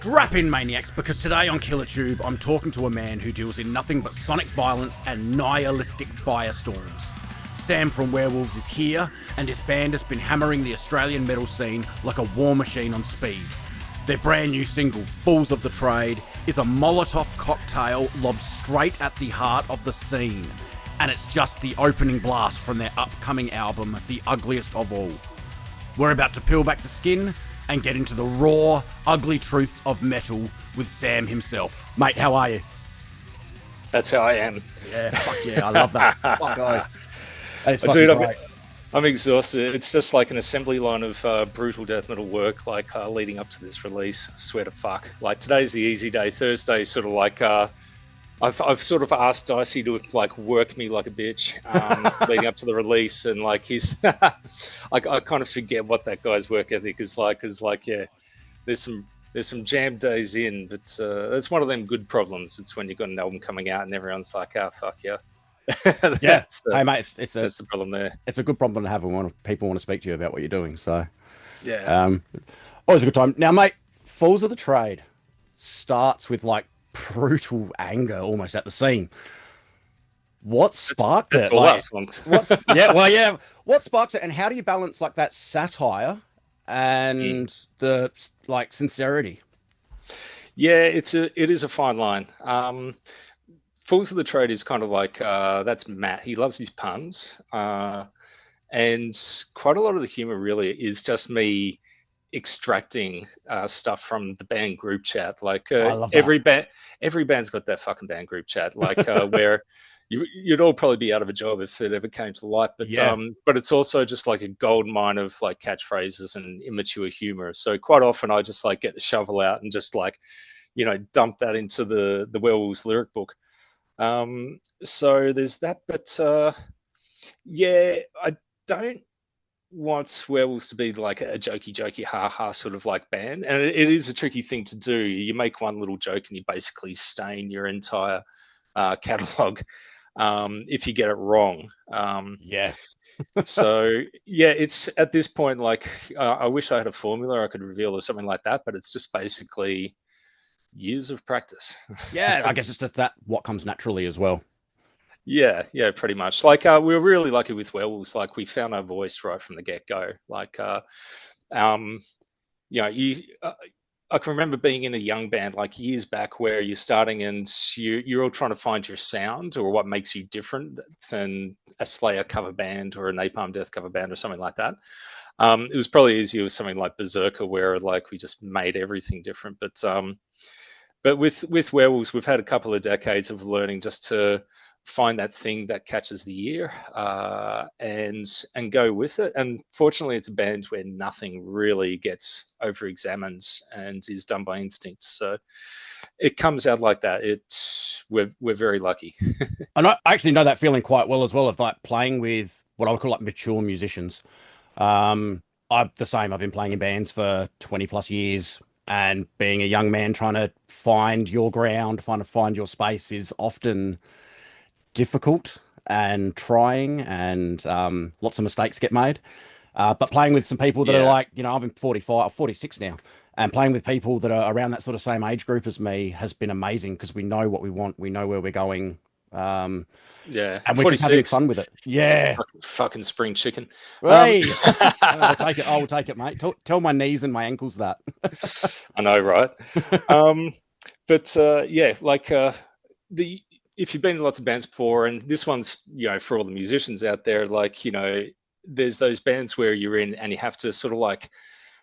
Strap in, maniacs, because today on Killer Tube, I'm talking to a man who deals in nothing but sonic violence and nihilistic firestorms. Sam from Werewolves is here, and his band has been hammering the Australian metal scene like a war machine on speed. Their brand new single, Fools of the Trade, is a Molotov cocktail lobbed straight at the heart of the scene, and it's just the opening blast from their upcoming album, The Ugliest of All. We're about to peel back the skin and get into the raw, ugly truths of metal with Sam himself. Mate, how are you? That's how I am. Yeah, fuck yeah, I love that. Fuck guys. That is fucking Dude, great. I'm exhausted. It's just like an assembly line of brutal death metal work, like leading up to this release. I swear to fuck. Like today's the easy day. Thursday's sort of like I've sort of asked Dicey to like work me like a bitch leading up to the release, and like he's I kind of forget what that guy's work ethic is like. Cause like yeah, there's some jam days in, but it's one of them good problems. It's when you've got an album coming out and everyone's like, oh fuck yeah. Yeah, hey mate, that's the problem there. It's a good problem to have when people want to speak to you about what you're doing. So yeah, always a good time. Now, mate, Fools of the Trade starts with like brutal anger almost at the scene. What sparked it? Like, what sparks it, and how do you balance like that satire and the like sincerity? Yeah, it is a fine line. Fools of the Trade is kind of like that's Matt. He loves his puns, and quite a lot of the humor really is just me extracting stuff from the band group chat. Like every band's got that fucking band group chat. Like where you'd all probably be out of a job if it ever came to light. But but it's also just like a gold mine of like catchphrases and immature humor. So quite often I just like get the shovel out and just like dump that into the Werewolves lyric book. So there's that, but yeah, I don't want Werewolves to be like a jokey ha sort of like band, and it is a tricky thing to do. You make one little joke and you basically stain your entire catalog if you get it wrong. So yeah, it's at this point like I wish I had a formula I could reveal or something like that, but it's just basically years of practice. Yeah, I guess it's just that what comes naturally as well. Yeah, pretty much. Like we were really lucky with Werewolves. Like we found our voice right from the get-go. Like I can remember being in a young band like years back where you're starting and you're all trying to find your sound or what makes you different than a Slayer cover band or a Napalm Death cover band or something like that. It was probably easier with something like Berserker where like we just made everything different. But with Werewolves, we've had a couple of decades of learning just to find that thing that catches the ear and go with it. And fortunately, it's a band where nothing really gets over-examined and is done by instinct. So it comes out like that. We're very lucky. And I actually know that feeling quite well as well, of like playing with what I would call like mature musicians. I'm the same. I've been playing in bands for 20 plus years, and being a young man trying to find your ground, trying to find your space is often difficult and trying, and lots of mistakes get made. But playing with some people that are like, I'm 45, 46 now, and playing with people that are around that sort of same age group as me has been amazing because we know what we want, we know where we're going. And we're just having fun with it. Yeah. Fucking spring chicken. Hey, I'll take it. I'll take it, mate. Tell my knees and my ankles that. I know, right? Yeah, like if you've been in lots of bands before, and this one's, for all the musicians out there, like, there's those bands where you're in and you have to sort of like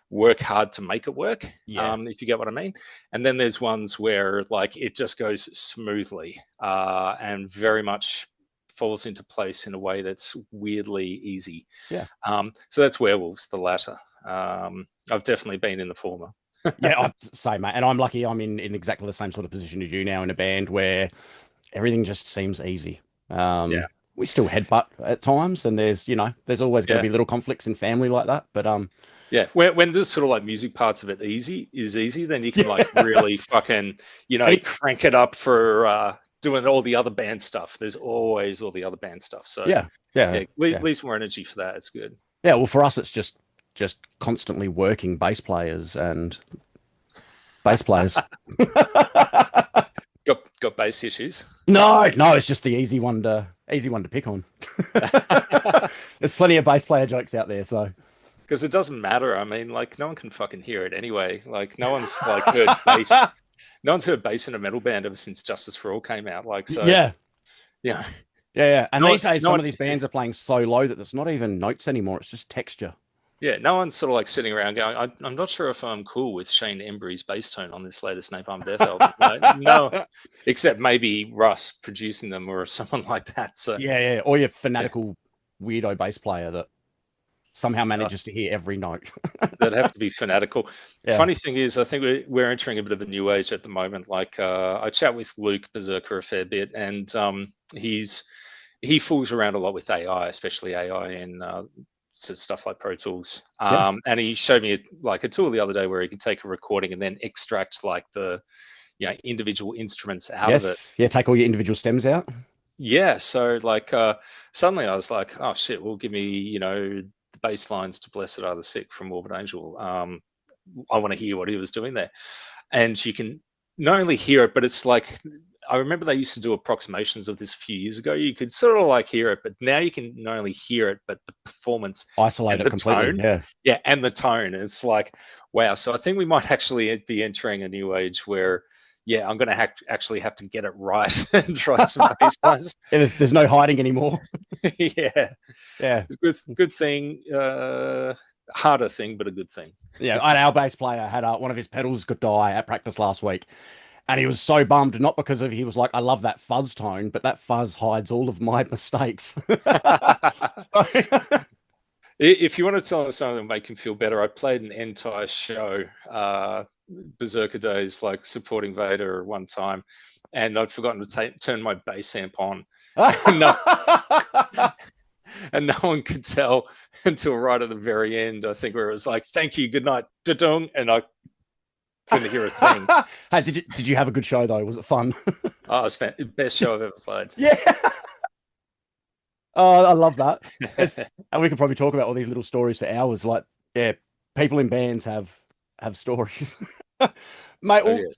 work hard to make it work, if you get what I mean. And then there's ones where like it just goes smoothly and very much falls into place in a way that's weirdly easy. Yeah. So that's Werewolves, the latter. I've definitely been in the former. Yeah, same, mate. And I'm lucky I'm in exactly the same sort of position as you now in a band where everything just seems easy. We still headbutt at times, and there's always going to be little conflicts in family like that. But yeah, when there's sort of like music parts of it is easy, then you can like really fucking, crank it up for doing all the other band stuff. There's always all the other band stuff. So leaves more energy for that. It's good. Yeah, well, for us, it's just constantly working bass players and bass players. Got bass issues. No, it's just the easy one to pick on. There's plenty of bass player jokes out there, so Because it doesn't matter. I mean, like no one can fucking hear it anyway. Like no one's like heard bass. No one's heard bass in a metal band ever since Justice for All came out. Like so, yeah, yeah. yeah. And No one, these days, no some one, of these bands are playing so low that it's not even notes anymore. It's just texture. yeah, no one's sort of like sitting around going, I'm not sure if I'm cool with Shane Embry's bass tone on this latest Napalm Death album. Like, no, except maybe Russ producing them or someone like that. So Yeah. Or your yeah, fanatical weirdo bass player that somehow uh, manages to hear every note. they'd have to be fanatical. Yeah. Funny thing is, I think we're entering a bit of a new age at the moment. Like I chat with Luke Berserker a fair bit, and he fools around a lot with AI, especially AI and stuff like Pro Tools. Yeah. And he showed me like a tool the other day where he can take a recording and then extract like the individual instruments out of it. Yes. Yeah. Take all your individual stems out. Yeah, so like suddenly I was like, oh shit, well give me the bass lines to Blessed Are the Sick from Morbid Angel. I want to hear what he was doing there, and you can not only hear it, but it's like I remember they used to do approximations of this a few years ago. You could sort of like hear it, but now you can not only hear it, but the performance Isolate and it the completely. tone. Yeah. Yeah, and the tone. It's like, wow. So I think we might actually be entering a new age where, yeah, I'm going to actually have to get it right and write some bass lines. Yeah, there's no hiding anymore. Yeah, Yeah. good thing. Harder thing, but a good thing. Yeah. Our bass player had one of his pedals could die at practice last week. And he was so bummed, not because of he was like, I love that fuzz tone, but that fuzz hides all of my mistakes. So, If you want to tell us something that make him feel better, I played an entire show, Berserker Days, like supporting Vader one time, and I'd forgotten to turn my bass amp on. No, and no one could tell until right at the very end, I think, where it was like, thank you, good night, da-dung, and I couldn't hear a thing. Hey, did you have a good show though? Was it fun? Oh, it was the best show I've ever played. Yeah. Oh, I love that. And we could probably talk about all these little stories for hours. Like, yeah, people in bands have stories. Mate, Oh, yes.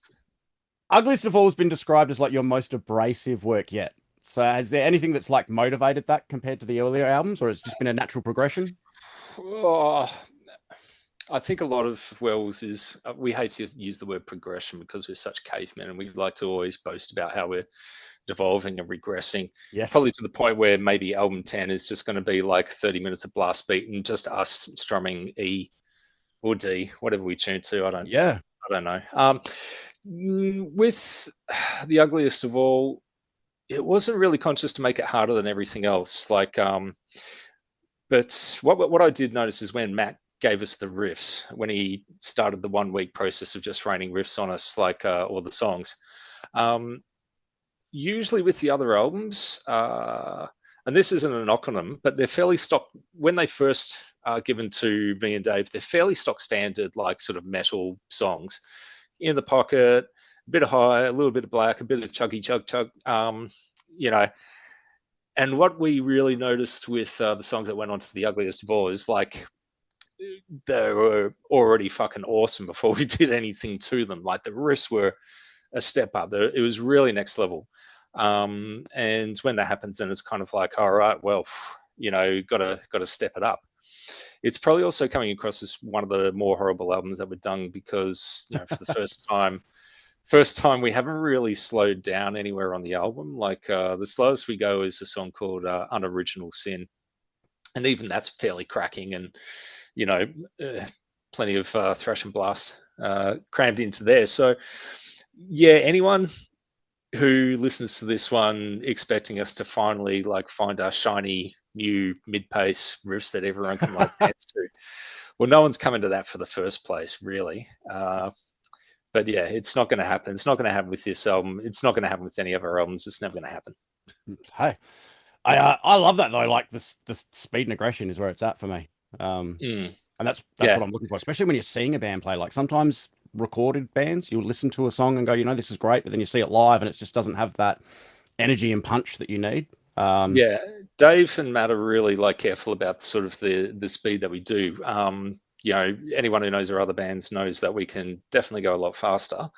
Ugliest of All has been described as like your most abrasive work yet. So has there anything that's like motivated that compared to the earlier albums, or it's just been a natural progression? Oh, I think a lot of Wells is we hate to use the word progression because we're such cavemen and we like to always boast about how we're devolving and regressing. Probably Yes. to the point where maybe album 10 is just going to be like 30 minutes of blast beat and just us strumming E or D, whatever we tune to. Yeah. I don't know. With The Ugliest of All, it wasn't really conscious to make it harder than everything else. Like, but what I did notice is when Matt gave us the riffs, when he started the 1 week process of just raining riffs on us, like all the songs. Usually with the other albums, and this isn't a knock on them, but they're fairly stock when they first are given to me and Dave. They're fairly stock standard, like sort of metal songs, in the pocket, a bit of high, a little bit of black, a bit of chuggy chug chug. You know, and what we really noticed with the songs that went on to The Ugliest of All is like they were already fucking awesome before we did anything to them. Like the riffs were a step up. It was really next level. And when that happens, then it's kind of like, all right, well, got to step it up. It's probably also coming across as one of the more horrible albums that we've done because for the first time we haven't really slowed down anywhere on the album. Like the slowest we go is a song called Unoriginal Sin, and even that's fairly cracking and plenty of thrash and blast crammed into there. So yeah, anyone who listens to this one expecting us to finally like find our shiny new mid-pace riffs that everyone can like dance to, well, no one's coming to that for the first place, really. But yeah, it's not going to happen. It's not going to happen with this album. It's not going to happen with any of our albums. It's never going to happen. Hey, I love that though. Like the speed and aggression is where it's at for me. And that's Yeah. what I'm looking for, especially when you're seeing a band play. Like sometimes recorded bands, you'll listen to a song and go, this is great, but then you see it live and it just doesn't have that energy and punch that you need. Yeah, Dave and Matt are really like careful about sort of the speed that we do. anyone who knows our other bands knows that we can definitely go a lot faster.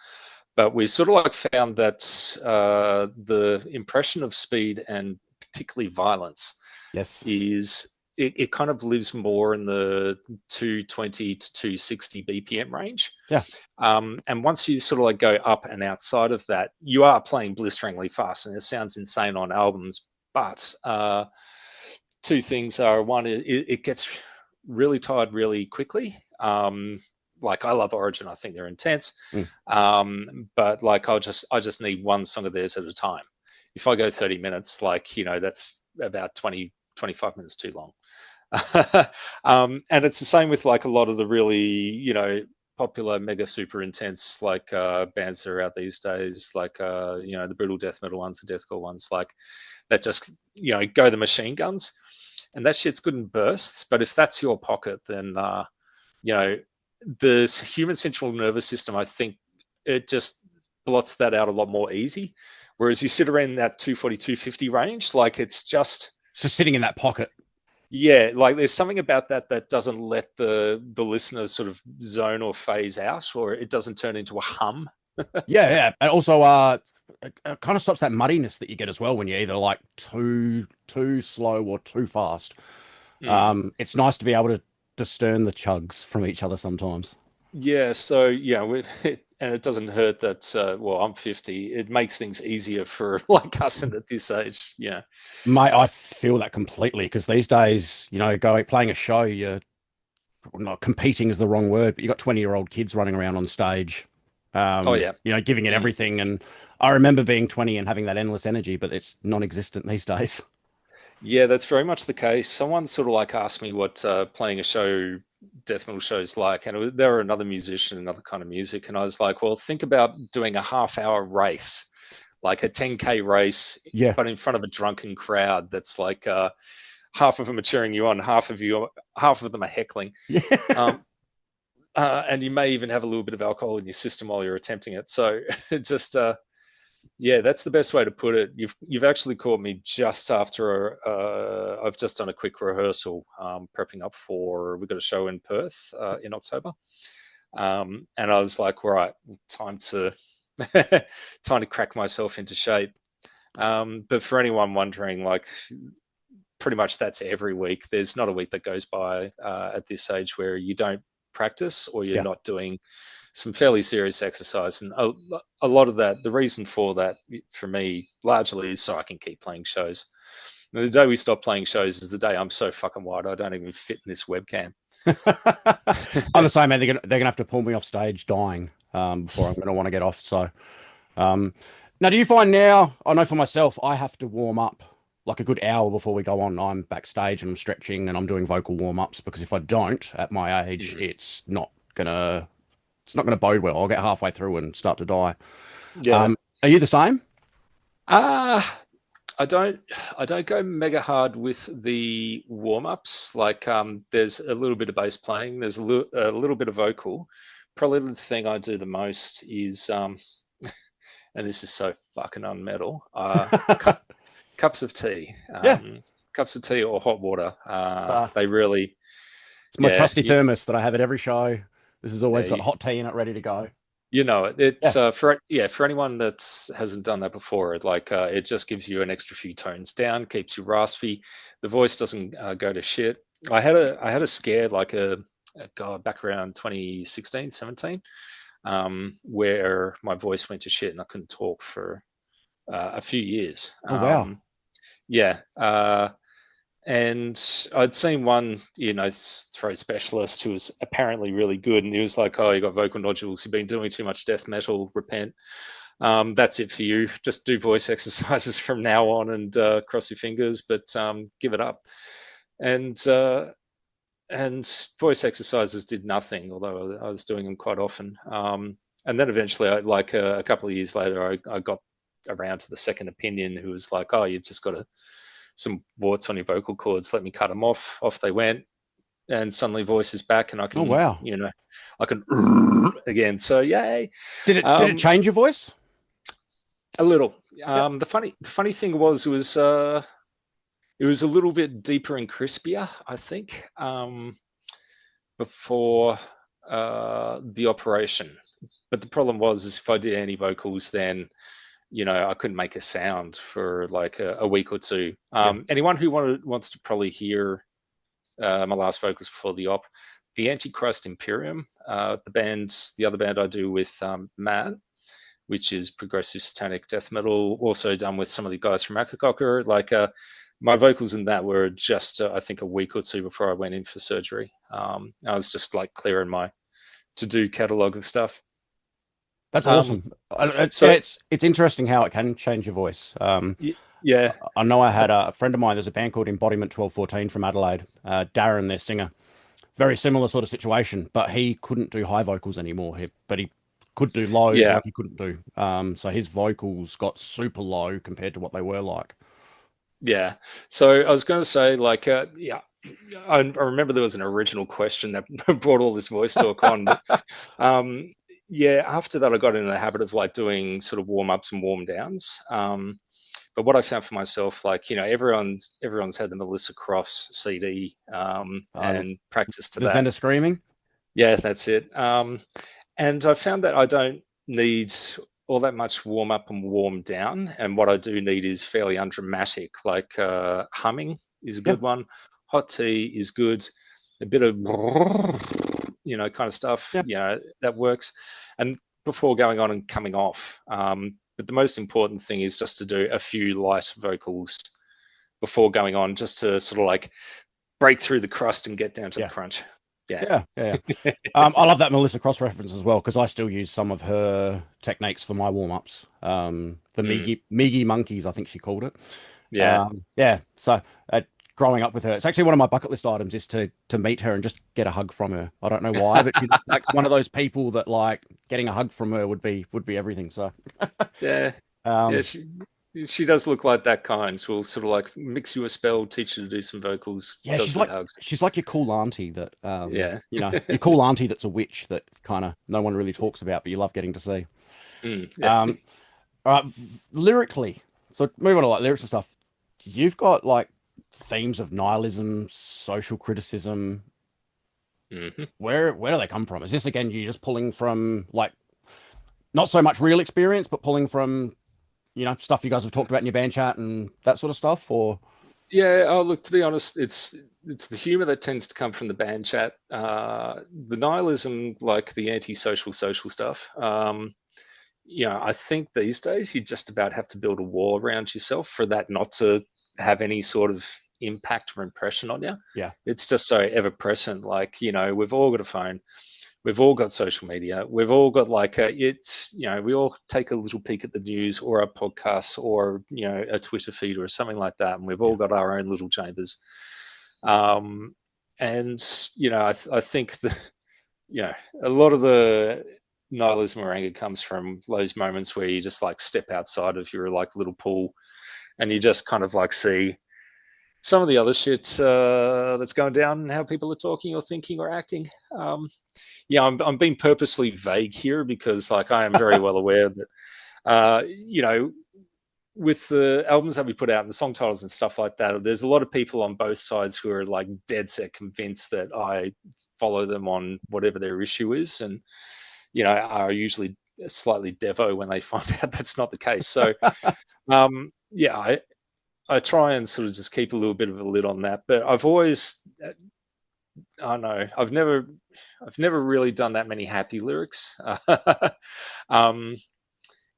But we've sort of like found that the impression of speed and particularly violence Yes. is it kind of lives more in the 220 to 260 BPM range. Yeah. And once you sort of like go up and outside of that, you are playing blisteringly fast, and it sounds insane on albums. But two things are: one, it gets really tired really quickly. Like I love Origin, I think they're intense. But like I just need one song of theirs at a time. If I go 30 minutes, like that's about 25 minutes too long. And it's the same with like a lot of the really popular mega super intense like bands that are out these days, like the brutal death metal ones, the deathcore ones, like that just go the machine guns, and that shit's good in bursts. But if that's your pocket, then the human central nervous system, I think it just blots that out a lot more easy. Whereas you sit around that 240, 250 range, like it's just sitting in that pocket. Yeah, like there's something about that doesn't let the listener sort of zone or phase out, or it doesn't turn into a hum. Yeah. And also, it kind of stops that muddiness that you get as well when you're either like too slow or too fast. It's nice to be able to discern the chugs from each other sometimes. Yeah, so and it doesn't hurt that well, I'm 50. It makes things easier for like us and at this age. Yeah. Mate, I feel that completely because these days, playing a show, you're not competing is the wrong word, but you got 20-year-old kids running around on stage, Oh yeah. Giving it everything. And I remember being 20 and having that endless energy, but it's non-existent these days. Yeah, that's very much the case. Someone sort of like asked me what playing a show, death metal shows like, and they were another musician, another kind of music, and I was like, well, think about doing a half-hour race, like a 10K race, Yeah. but in front of a drunken crowd. That's like half of them are cheering you on, half of them are heckling. Yeah. And you may even have a little bit of alcohol in your system while you're attempting it. So it just yeah, that's the best way to put it. You've actually caught me just after I've just done a quick rehearsal, prepping up for we've got a show in Perth in October, and I was like, all right, time to time to crack myself into shape. But for anyone wondering, like, pretty much that's every week. There's not a week that goes by at this age where you don't practice or you're not doing some fairly serious exercise. And a lot of that, the reason for that for me largely is so I can keep playing shows. And the day we stop playing shows is the day I'm so fucking wide I don't even fit in this webcam. I'm the same, man. They're gonna have to pull me off stage dying before I'm gonna want to get off. So now do you find now, I know for myself, I have to warm up like a good hour before we go on. I'm backstage and I'm stretching and I'm doing vocal warm-ups because if I don't at my age, it's not gonna bode well. I'll get halfway through and start to die. Yeah. Are you the same? I don't go mega hard with the warm-ups. Like there's a little bit of bass playing, there's a little bit of vocal. Probably the thing I do the most is and this is so fucking unmetal, cups of tea. Cups of tea or hot water. They really It's my trusty thermos that I have at every show. This has always got hot tea in it ready to go. You know it. It's for anyone that hasn't done that before, it just gives you an extra few tones down, keeps you raspy. The voice doesn't go to shit. I had a scare like back around 2016, 17, where my voice went to shit and I couldn't talk for a few years. Oh wow. Yeah. And I'd seen one, throat specialist who was apparently really good. And he was like, oh, you got vocal nodules. You've been doing too much death metal. Repent. That's it for you. Just do voice exercises from now on and cross your fingers, but give it up. And voice exercises did nothing, although I was doing them quite often. And then eventually, a couple of years later, I got around to the second opinion who was like, oh, you've just got some warts on your vocal cords. Let me cut them off. Off they went, and suddenly voice is back, and I can, I can again. So yay! Did it change your voice? A little. The funny thing was, it was a little bit deeper and crispier, I think. before the operation. But the problem was, is if I did any vocals, then I couldn't make a sound for like a week or two. Yeah. Anyone who wants to probably hear my last vocals before the op, the Antichrist Imperium, the other band I do with Matt, which is progressive satanic death metal, also done with some of the guys from Akakocker. Like my vocals in that were just, I think, a week or two before I went in for surgery. I was just like clearing my to-do catalog of stuff. That's awesome. So it's interesting how it can change your voice. Yeah, I know I had a friend of mine. There's a band called Embodiment 1214 from Adelaide. Darren, their singer, very similar sort of situation, but he couldn't do high vocals anymore. But he could do lows, yeah. like he couldn't do. So his vocals got super low compared to what they were like. Yeah. So I was going to say, like, yeah, I remember there was an original question that brought all this voice talk on. But, yeah, after that, I got into the habit of like doing sort of warm ups and warm downs. But what I found for myself, like, everyone's had the Melissa Cross CD and practice to the that. Zen of Screaming. Yeah, that's it. And I found that I don't need all that much warm up and warm down. And what I do need is fairly undramatic, like humming is a good one. Hot tea is good. A bit of, kind of stuff, that works. And before going on and coming off. But the most important thing is just to do a few light vocals before going on, just to sort of like break through the crust and get down to the crunch. Yeah. I love that Melissa Cross reference as well, because I still use some of her techniques for my warm-ups. The Migi Monkeys, I think she called it. Yeah. So growing up with her, it's actually one of my bucket list items is to meet her and just get a hug from her. I don't know why, but she's like one of those people that like getting a hug from her would be everything. So yeah. She does look like that kind. She'll sort of like mix you a spell, teach you to do some vocals. Yeah, she's like your cool auntie that, your cool auntie that's a witch that kind of no one really talks about, but you love getting to see. All right, lyrically, so moving on to like lyrics and stuff, you've got like themes of nihilism, social criticism. Where do they come from? Is this again you just pulling from like not so much real experience, but pulling from stuff you guys have talked about in your band chat and that sort of stuff, or? Yeah, look, to be honest, it's the humor that tends to come from the band chat. The nihilism, like the anti-social social stuff. I think these days you just about have to build a wall around yourself for that not to have any sort of impact or impression on you. Yeah. It's just so ever present. Like, we've all got a phone. We've all got social media. We've all got like we all take a little peek at the news or a podcast or, a Twitter feed or something like that. And we've all got our own little chambers. And, I think a lot of the nihilism or anger comes from those moments where you just like step outside of your like little pool and you just kind of like see some of the other shit that's going down and how people are talking or thinking or acting. I'm being purposely vague here because like I am very well aware that, with the albums that we put out and the song titles and stuff like that, there's a lot of people on both sides who are like dead set convinced that I follow them on whatever their issue is and, are usually slightly devo when they find out that's not the case. So, I try and sort of just keep a little bit of a lid on that, but I've always, I don't know, I've never really done that many happy lyrics. It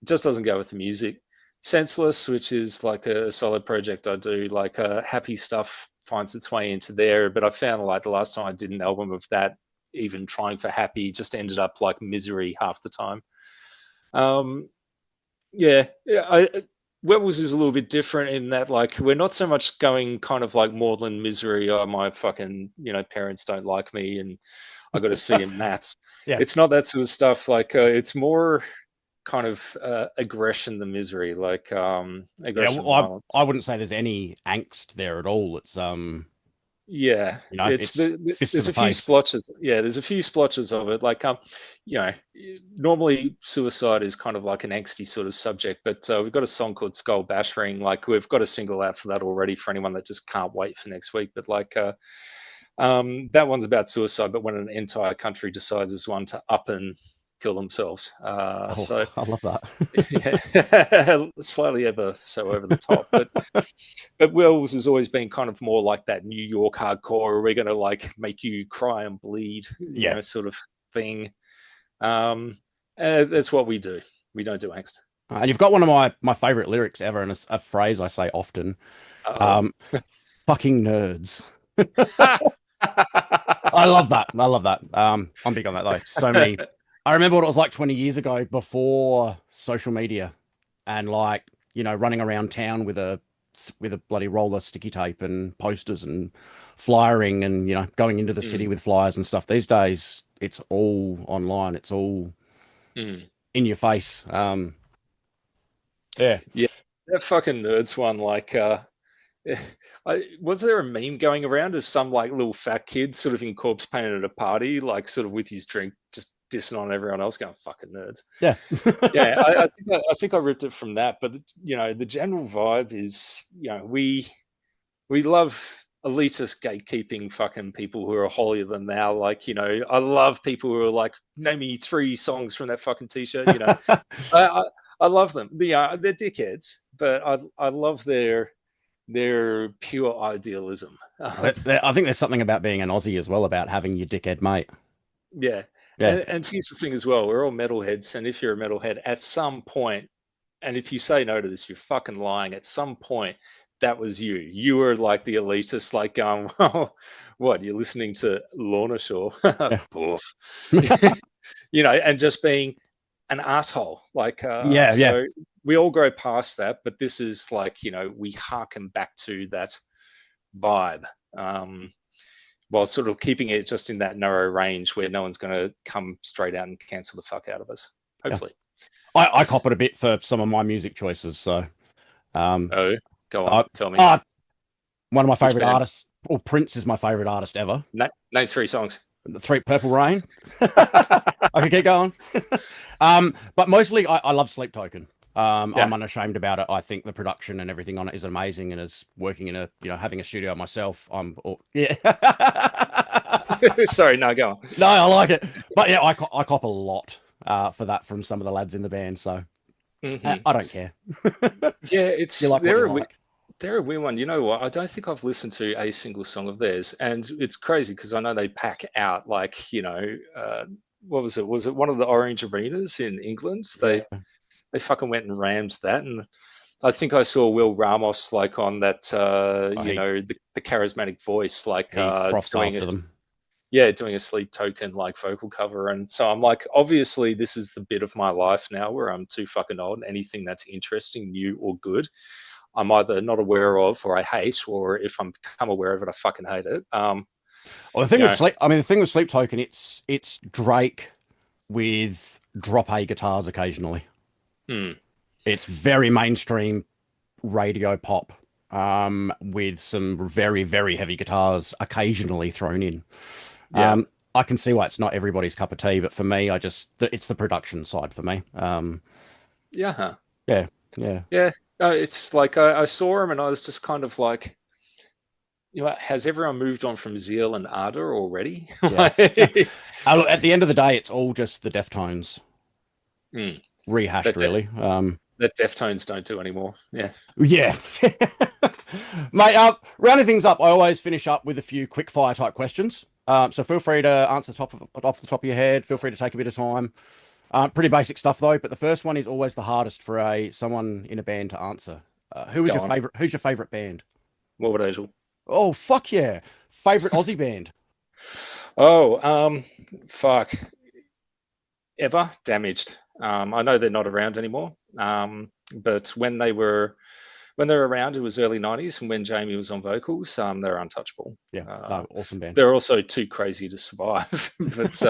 just doesn't go with the music. Senseless, which is like a solid project I do, like happy stuff finds its way into there. But I found like the last time I did an album of that, even trying for happy, just ended up like misery half the time. Werewolves is a little bit different in that like we're not so much going kind of like maudlin misery, oh my fucking parents don't like me and I got to see in maths. It's not that sort of stuff. Like it's more kind of aggression than misery, like aggression. I wouldn't say there's any angst there at all. It's it's there's a few splotches. Yeah, there's a few splotches of it. Like normally suicide is kind of like an angsty sort of subject, but we've got a song called Skull Battering. Like we've got a single out for that already for anyone that just can't wait for next week. But like That one's about suicide, but when an entire country decides as one to up and kill themselves. So I love that. yeah, slightly ever so over the top, but Werewolves has always been kind of more like that New York hardcore. We're going to like make you cry and bleed, Yeah. sort of thing. That's what we do. We don't do angst. And you've got one of my favorite lyrics ever, and it's a phrase I say often. Uh-oh. Um, Fucking nerds. I love that. I love that. I'm big on that though. So many. I remember what it was like 20 years ago before social media, and like running around town with a bloody roller sticky tape and posters and flyering and going into the city with flyers and stuff. These days, it's all online. It's all in your face. Yeah. Yeah, that fucking nerds one. Like, was there a meme going around of some like little fat kid sort of in corpse paint at a party, like sort of with his drink, just dissing on everyone else, going "fucking nerds"? Yeah. Yeah, I think I ripped it from that. But the general vibe is, we love elitist gatekeeping fucking people who are holier than thou. Like, I love people who are like, name me 3 songs from that fucking t-shirt. I love them. They're dickheads, but I love their pure idealism. I think there's something about being an Aussie as well, about having your dickhead mate. Yeah. Yeah. And here's the thing as well, we're all metalheads, and if you're a metalhead, at some point, and if you say no to this, you're fucking lying. At some point, that was you. You were like the elitist, like going, well, what, you're listening to Lorna Shore? Yeah. Poof. And just being an asshole. Like, Yeah. so we all grow past that, but this is like, we harken back to that vibe. While sort of keeping it just in that narrow range where no one's going to come straight out and cancel the fuck out of us. Hopefully. Yeah. I cop it a bit for some of my music choices. So, oh, go on, tell me. One of my favorite artists, or Prince is my favorite artist ever. Name 3 songs. The 3 Purple Rain. I could keep going. But mostly I love Sleep Token. I'm unashamed about it. I think the production and everything on it is amazing, and as working in having a studio myself, yeah. Sorry, no, go on. No, I like it. But yeah, I cop a lot for that from some of the lads in the band, so I don't care. Yeah, it's like they're a weird one. You know what? I don't think I've listened to a single song of theirs, and it's crazy because I know they pack out like, what was it? Was it one of the Orange Arenas in England? They fucking went and rammed that, and I think I saw Will Ramos like on that, the charismatic voice, like doing a Sleep Token like vocal cover, and so I'm like, obviously this is the bit of my life now where I'm too fucking old. Anything that's interesting, new, or good, I'm either not aware of, or I hate, or if I'm become aware of it, I fucking hate it. Well, the thing with Sleep Token, it's Drake with drop A guitars occasionally. It's very mainstream radio pop, with some very, very heavy guitars occasionally thrown in. I can see why it's not everybody's cup of tea, but for me, it's the production side for me. Yeah. It's like I saw him and I was just kind of like, has everyone moved on from Zeal and Ardor already? Yeah. At the end of the day, it's all just the Deftones rehashed, really. That Deftones don't do anymore. Yeah. Mate, rounding things up, I always finish up with a few quick fire type questions. So feel free to answer off the top of your head. Feel free to take a bit of time. Pretty basic stuff though, but the first one is always the hardest for someone in a band to answer. Who's your favorite band? Morbid Angel. Oh, fuck yeah. Favorite Aussie band? Oh, fuck. Ever Damaged. I know they're not around anymore. But when they were around, it was early 90s, and when Jamie was on vocals, they're untouchable. Yeah, awesome band. They're also too crazy to survive. But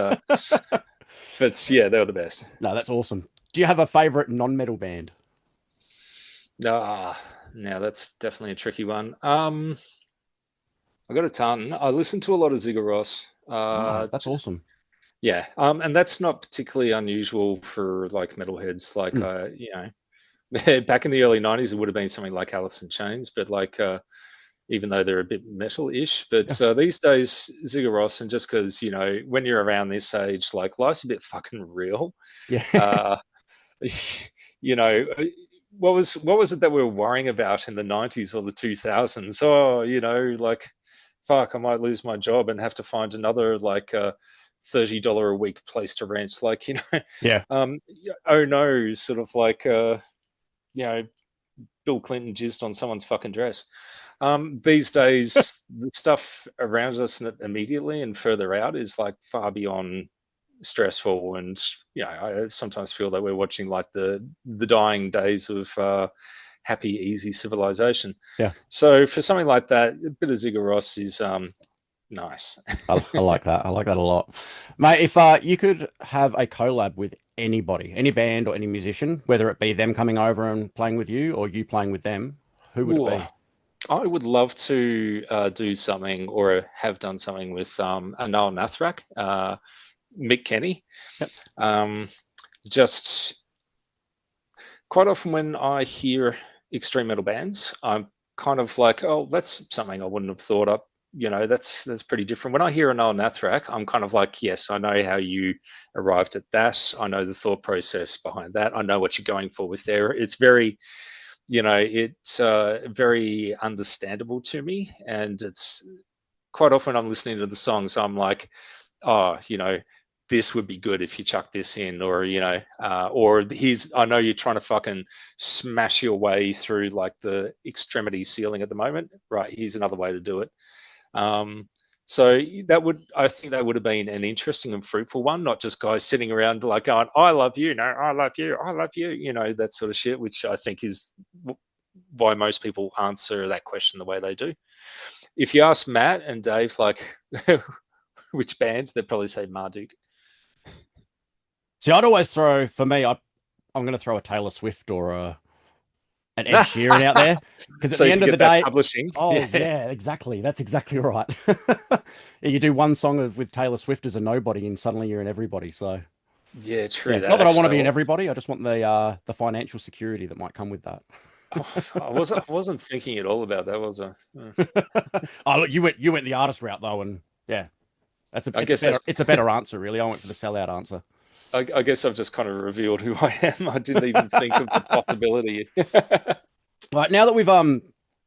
yeah, they're the best. No, that's awesome. Do you have a favorite non-metal band? Now that's definitely a tricky one. I got a ton. I listen to a lot of Ziggy Ross. That's awesome. Yeah, and that's not particularly unusual for like metalheads. Like, back in the early 90s, it would have been something like Alice in Chains, but like, even though they're a bit metal-ish. But Yeah. these days, Ziggurat, and just because, when you're around this age, like, life's a bit fucking real. Yeah. Uh, you know, what was it that we were worrying about in the 90s or the 2000s? Oh, like, fuck, I might lose my job and have to find another, like, $30 a week place to rent. Like, Yeah. um, oh no, sort of like, Bill Clinton jizzed on someone's fucking dress. These days, the stuff around us immediately and further out is like far beyond stressful, and I sometimes feel that we're watching like the dying days of happy, easy civilization. Yeah. So for something like that, a bit of Ziggurat is nice. I like that. I like that a lot. Mate, if you could have a collab with anybody, any band or any musician, whether it be them coming over and playing with you or you playing with them, who would it Ooh, be? I would love to do something or have done something with Anil Nathrak, Mick Kenny. Yep. Just quite often when I hear extreme metal bands, I'm kind of like, oh, that's something I wouldn't have thought up. That's pretty different. When I hear Anil Nathrak, I'm kind of like, yes, I know how you arrived at that. I know the thought process behind that. I know what you're going for with there. It's very, it's very understandable to me, and it's quite often I'm listening to the songs, I'm like, oh, this would be good if you chuck this in, or or I know you're trying to fucking smash your way through like the extremity ceiling at the moment, right? Here's another way to do it. So I think that would have been an interesting and fruitful one, not just guys sitting around like going, I love you, no, I love you, I love you, that sort of shit, which I think is why most people answer that question the way they do. If you ask Matt and Dave, like, which bands, they'd probably say Marduk. See, I'd always throw, for me, I'm going to throw a Taylor Swift or an Ed Sheeran out there. Because at So the you end can of the get that day, publishing. oh, yeah, exactly. That's exactly right. You do one song with Taylor Swift as a nobody, and suddenly you're in everybody. So, Yeah, true yeah, that not that I want to actually. be in everybody. I just want the financial security that might come with that. I wasn't thinking at all about that, was I? Oh, look, you went the artist route though, and yeah, I it's a guess better that's it's a better answer, really. I went for the sellout answer. I guess I've just kind of revealed who I am. I didn't even think of the possibility. Right, now that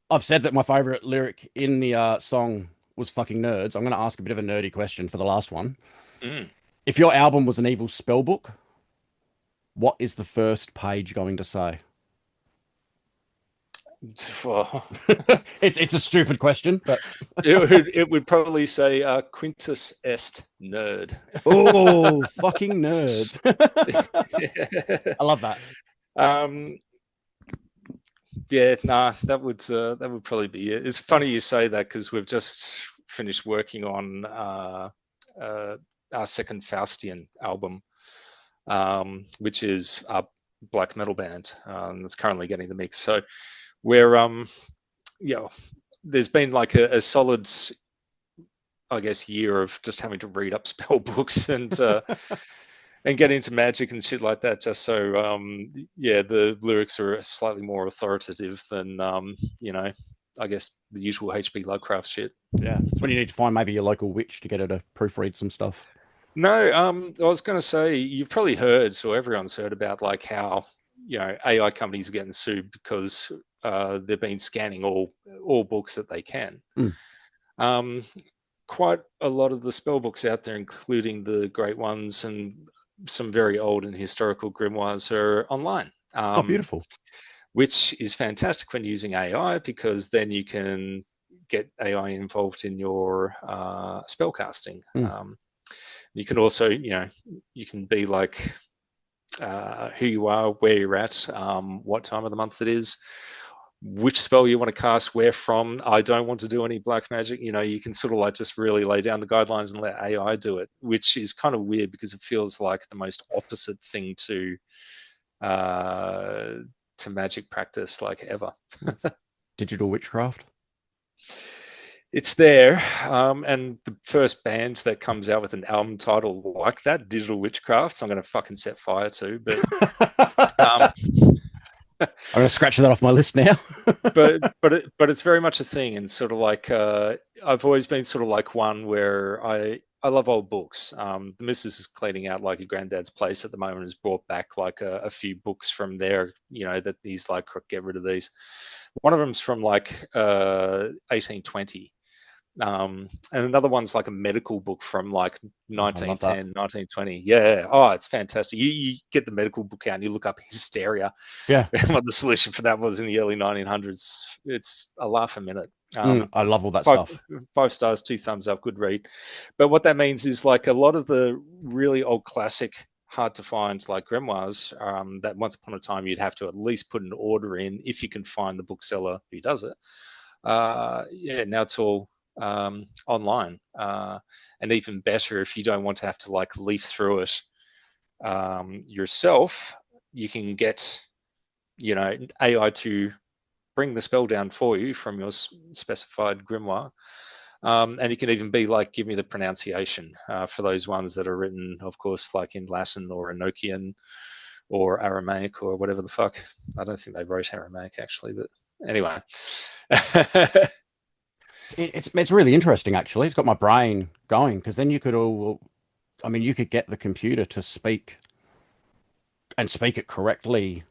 I've said that my favorite lyric in the song was fucking nerds, I'm going to ask a bit of a nerdy question for the last one. Mm. If your album was an evil spell book, what is the first page going to say? Well, It's a stupid question, but it would probably say Quintus est nerd. oh, fucking nerds. I love that. um, yeah, nah, that would probably be it. It's funny you say that because we've just finished working on our second Faustian album, which is a black metal band that's currently getting the mix. So we're there's been like a solid, I guess, year of just having to read up spell books and get into magic and shit like that, just so the lyrics are slightly more authoritative than I guess the usual HP Lovecraft shit. Yeah, it's when you need to find maybe your local witch to get her to proofread some stuff. No, I was going to say, you've probably heard, or everyone's heard about like how AI companies are getting sued because they've been scanning all books that they can. Mm. Quite a lot of the spell books out there, including the great ones and some very old and historical grimoires, are online. Oh, beautiful. Which is fantastic when using AI, because then you can get AI involved in your spell casting. Mm. You can also, you can be like who you are, where you're at, what time of the month it is, which spell you want to cast, where from. I don't want to do any black magic. You can sort of like just really lay down the guidelines and let AI do it, which is kind of weird because it feels like the most opposite thing to magic practice like ever. Digital witchcraft. It's there, and the first band that comes out with an album title like that, Digital Witchcraft, I'm going to fucking set fire to. But I'm going to scratch that off my list now. but it's very much a thing, and sort of like I've always been sort of like one where I love old books. The missus is cleaning out like a granddad's place at the moment, has brought back like a few books from there, that he's like, get rid of these. One of them's from like 1820. And another one's like a medical book from like I love that. 1910, 1920. Yeah. Oh, it's fantastic. You get the medical book out and you look up hysteria Yeah. and what the solution for that was in the early 1900s. It's a laugh a minute. I love all that five, stuff. 5 stars, 2 thumbs up, good read. But what that means is like a lot of the really old classic, hard to find like grimoires that once upon a time you'd have to at least put an order in if you can find the bookseller who does it. Yeah, now it's all online, and even better if you don't want to have to like leaf through it yourself, you can get AI to bring the spell down for you from your specified grimoire, and you can even be like, give me the pronunciation for those ones that are written, of course, like in Latin or Enochian or Aramaic or whatever the fuck. I don't think they wrote Aramaic actually, but anyway. It's really interesting, actually. It's got my brain going because then you could get the computer to speak and speak it correctly,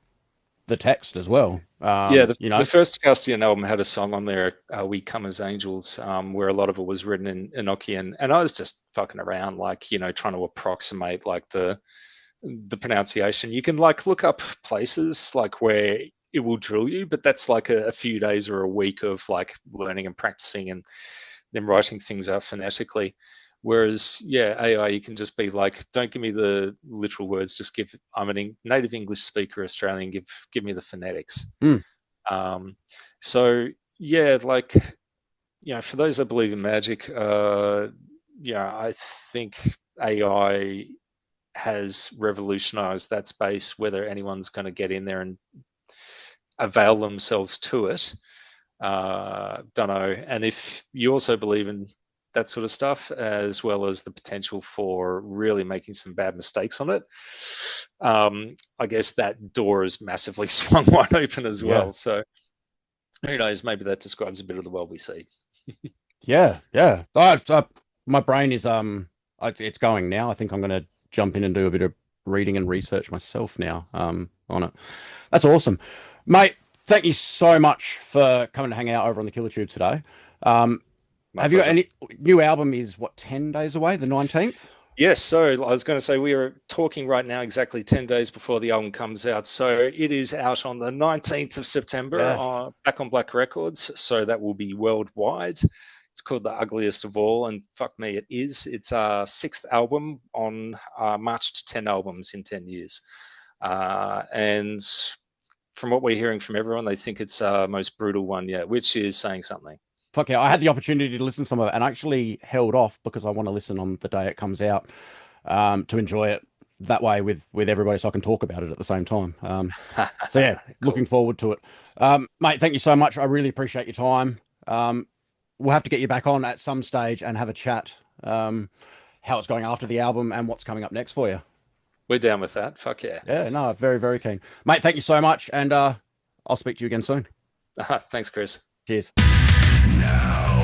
the text as well. Yeah, the first Castian album had a song on there, "We Come as Angels," where a lot of it was written in Enochian, and I was just fucking around, like trying to approximate like the pronunciation. You can like look up places like where it will drill you, but that's like a few days or a week of like learning and practicing and then writing things out phonetically. Whereas, yeah, AI, you can just be like, don't give me the literal words, just I'm a native English speaker, Australian, give me the phonetics. Mm. So, yeah, like, for those that believe in magic, I think AI has revolutionized that space. Whether anyone's going to get in there and avail themselves to it, don't know. And if you also believe in that sort of stuff, as well as the potential for really making some bad mistakes on it, I guess that door is massively swung wide open as well. Yeah. So who knows? Maybe that describes a bit of the world we see. Yeah. My brain is it's going now. I think I'm going to jump in and do a bit of reading and research myself now on it. That's awesome, mate. Thank you so much for coming to hang out over on the Killer Tube today. Have you got any new album? Is what, 10 days away, the 19th? Yes, so I was going to say we are talking right now exactly 10 days before the album comes out. So it is out on the 19th of September, Yes. back on Black Records. So that will be worldwide. It's called The Ugliest of All, and fuck me, it is. It's our 6th album on March to 10 albums in 10 years. And from what we're hearing from everyone, they think it's our most brutal one yet, which is saying something. Fuck yeah, I had the opportunity to listen to some of it and actually held off because I want to listen on the day it comes out to enjoy it that way with everybody so I can talk about it at the same time. So yeah, cool. Looking forward to it. Mate, thank you so much. I really appreciate your time. We'll have to get you back on at some stage and have a chat how it's going after the album and what's coming up next for you. We're down with that. Fuck yeah. Yeah, no, very, very keen. Mate, thank you so much, and I'll speak to you again soon. Thanks, Chris. Cheers. Now